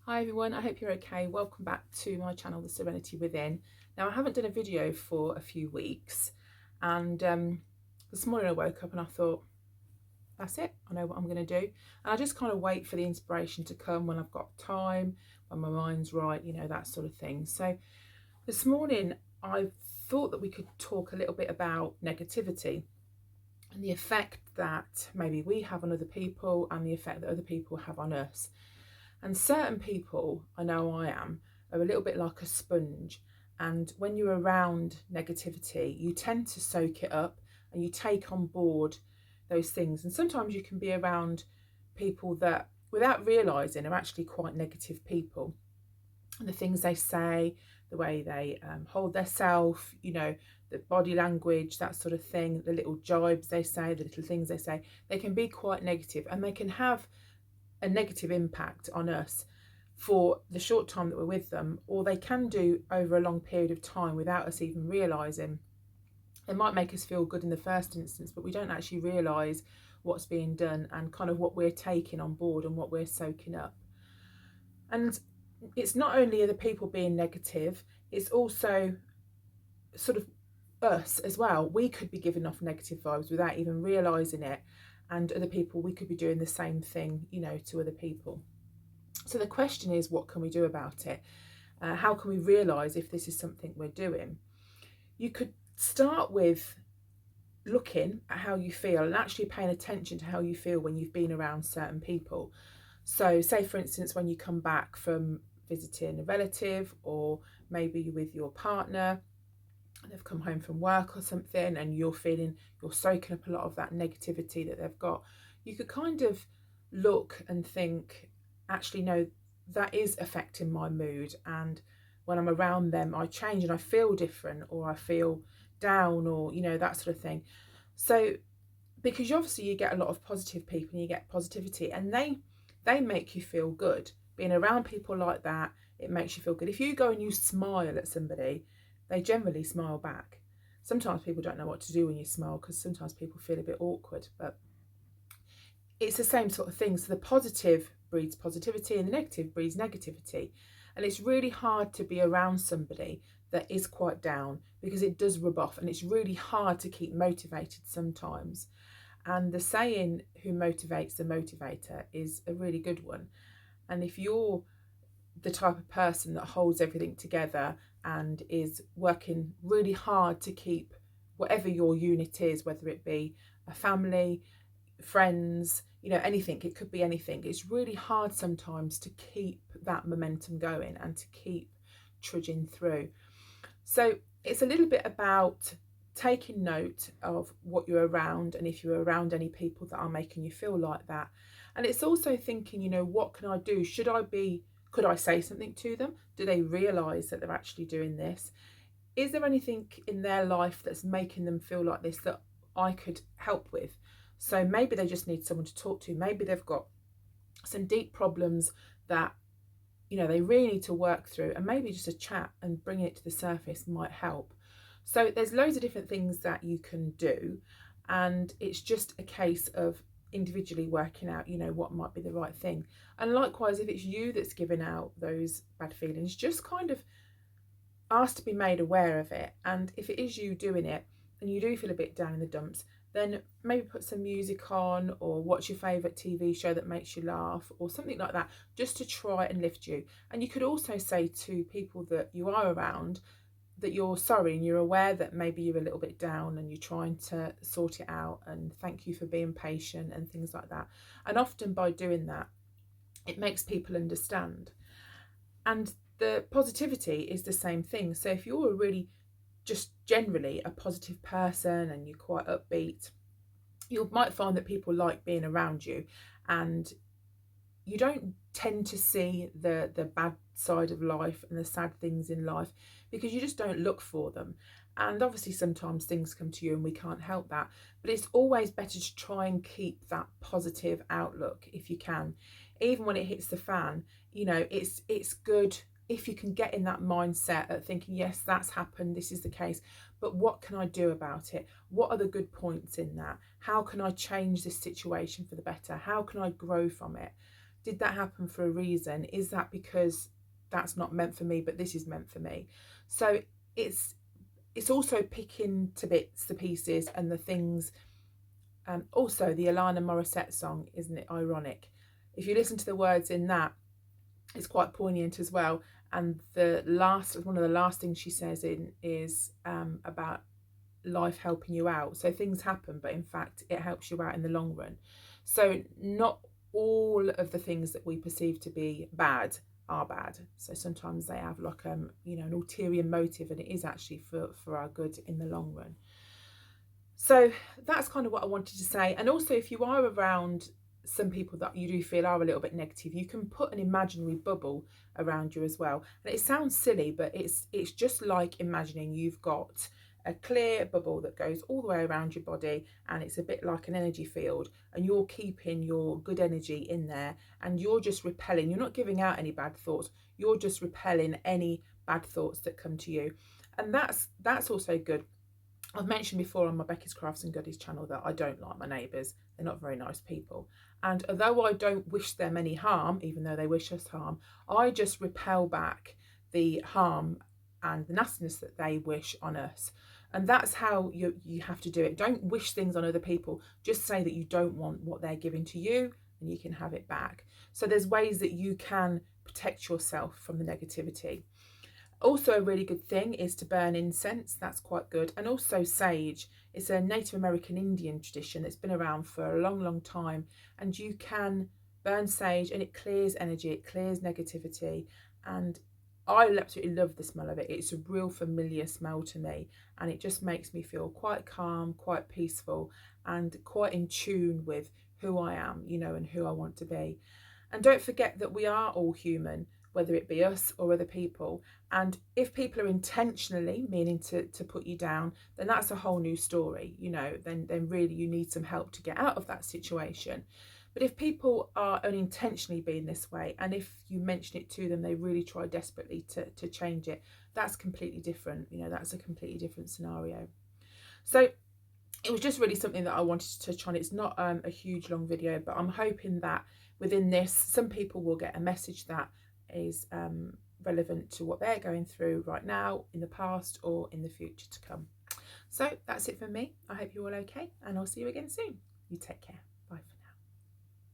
Hi everyone, I hope you're okay. Welcome back to my channel, The Serenity Within. Now I haven't done a video for a few weeks and this morning I woke up and I thought, that's it, I know what I'm going to do. And I just kind of wait for the inspiration to come when I've got time, when my mind's right, that sort of thing. So this morning I thought that we could talk a little bit about negativity and the effect that maybe we have on other people and the effect that other people have on us. And certain people, I know I am, are a little bit like a sponge. And when you're around negativity, you tend to soak it up and you take on board those things. And sometimes you can be around people that, without realizing, are actually quite negative people. And the things they say, the way they hold their self, the body language, that sort of thing, the little jibes they say, the little things they say, they can be quite negative and they can have a negative impact on us for the short time that we're with them, or they can do over a long period of time without us even realizing. It might make us feel good in the first instance, but we don't actually realize what's being done and kind of what we're taking on board and what we're soaking up. And it's not only the people being negative, it's also sort of us as well. We could be giving off negative vibes without even realizing it, and other people, we could be doing the same thing, to other people. So the question is, what can we do about it? How can we realize if this is something we're doing? You could start with looking at how you feel and actually paying attention to how you feel when you've been around certain people. So say, for instance, when you come back from visiting a relative, or maybe you're with your partner, they've come home from work or something, and you're soaking up a lot of that negativity that they've got. You could kind of look and think, actually, no, that is affecting my mood, and when I'm around them I change and I feel different, or I feel down, or that sort of thing. So because obviously you get a lot of positive people and you get positivity, and they make you feel good. Being around people like that, it makes you feel good. If you go and you smile at somebody, they generally smile back. Sometimes people don't know what to do when you smile, because sometimes people feel a bit awkward, but it's the same sort of thing. So the positive breeds positivity and the negative breeds negativity. And it's really hard to be around somebody that is quite down, because it does rub off, and it's really hard to keep motivated sometimes. And the saying, who motivates the motivator, is a really good one. And if you're the type of person that holds everything together and is working really hard to keep whatever your unit is, whether it be a family, friends, anything, it could be anything, it's really hard sometimes to keep that momentum going and to keep trudging through. So it's a little bit about taking note of what you're around, and if you're around any people that are making you feel like that. And it's also thinking, what can I do? Could I say something to them? Do they realize that they're actually doing this? Is there anything in their life that's making them feel like this that I could help with? So maybe they just need someone to talk to. Maybe they've got some deep problems that they really need to work through, and maybe just a chat and bringing it to the surface might help. So there's loads of different things that you can do, and it's just a case of individually working out what might be the right thing. And likewise, if it's you that's giving out those bad feelings, just kind of ask to be made aware of it. And if it is you doing it and you do feel a bit down in the dumps, then maybe put some music on, or watch your favourite TV show that makes you laugh, or something like that, just to try and lift you. And you could also say to people that you are around that you're sorry and you're aware that maybe you're a little bit down and you're trying to sort it out, and thank you for being patient and things like that. And often by doing that, it makes people understand. And the positivity is the same thing. So if you're really just generally a positive person and you're quite upbeat, you might find that people like being around you, and you don't tend to see the bad side of life and the sad things in life, because you just don't look for them. And obviously sometimes things come to you and we can't help that, but it's always better to try and keep that positive outlook if you can. Even when it hits the fan, it's good if you can get in that mindset of thinking, yes, that's happened, this is the case, but what can I do about it? What are the good points in that? How can I change this situation for the better? How can I grow from it? did that happen for a reason? Is that because that's not meant for me, but this is meant for me? So it's also picking to bits the pieces and the things. Also, the Alanis Morissette song, isn't it ironic? If you listen to the words in that, it's quite poignant as well. And one of the last things she says in is about life helping you out. So things happen, but in fact, it helps you out in the long run. So not all of the things that we perceive to be bad are bad. So sometimes they have like an ulterior motive, and it is actually for our good in the long run. So that's kind of what I wanted to say. And also, if you are around some people that you do feel are a little bit negative, you can put an imaginary bubble around you as well. And it sounds silly, but it's just like imagining you've got a clear bubble that goes all the way around your body, and it's a bit like an energy field, and you're keeping your good energy in there, and you're just repelling. You're not giving out any bad thoughts, you're just repelling any bad thoughts that come to you. And that's also good. I've mentioned before on my Becky's Crafts and Goodies channel that I don't like my neighbours. They're not very nice people. And although I don't wish them any harm, even though they wish us harm, I just repel back the harm and the nastiness that they wish on us. And that's how you have to do it. Don't wish things on other people. Just say that you don't want what they're giving to you, and you can have it back. So there's ways that you can protect yourself from the negativity. Also, a really good thing is to burn incense. That's quite good. And also sage. It's a Native American Indian tradition that's been around for a long, long time. And you can burn sage, and it clears energy, it clears negativity. And I absolutely love the smell of it. It's a real familiar smell to me, and it just makes me feel quite calm, quite peaceful, and quite in tune with who I am, and who I want to be. And don't forget that we are all human, whether it be us or other people. And if people are intentionally meaning to put you down, then that's a whole new story, then really you need some help to get out of that situation. But if people are unintentionally being this way, and if you mention it to them, they really try desperately to change it, that's completely different. That's a completely different scenario. So it was just really something that I wanted to touch on. It's not a huge long video, but I'm hoping that within this, some people will get a message that is relevant to what they're going through right now, in the past, or in the future to come. So that's it for me. I hope you're all okay, and I'll see you again soon. You take care.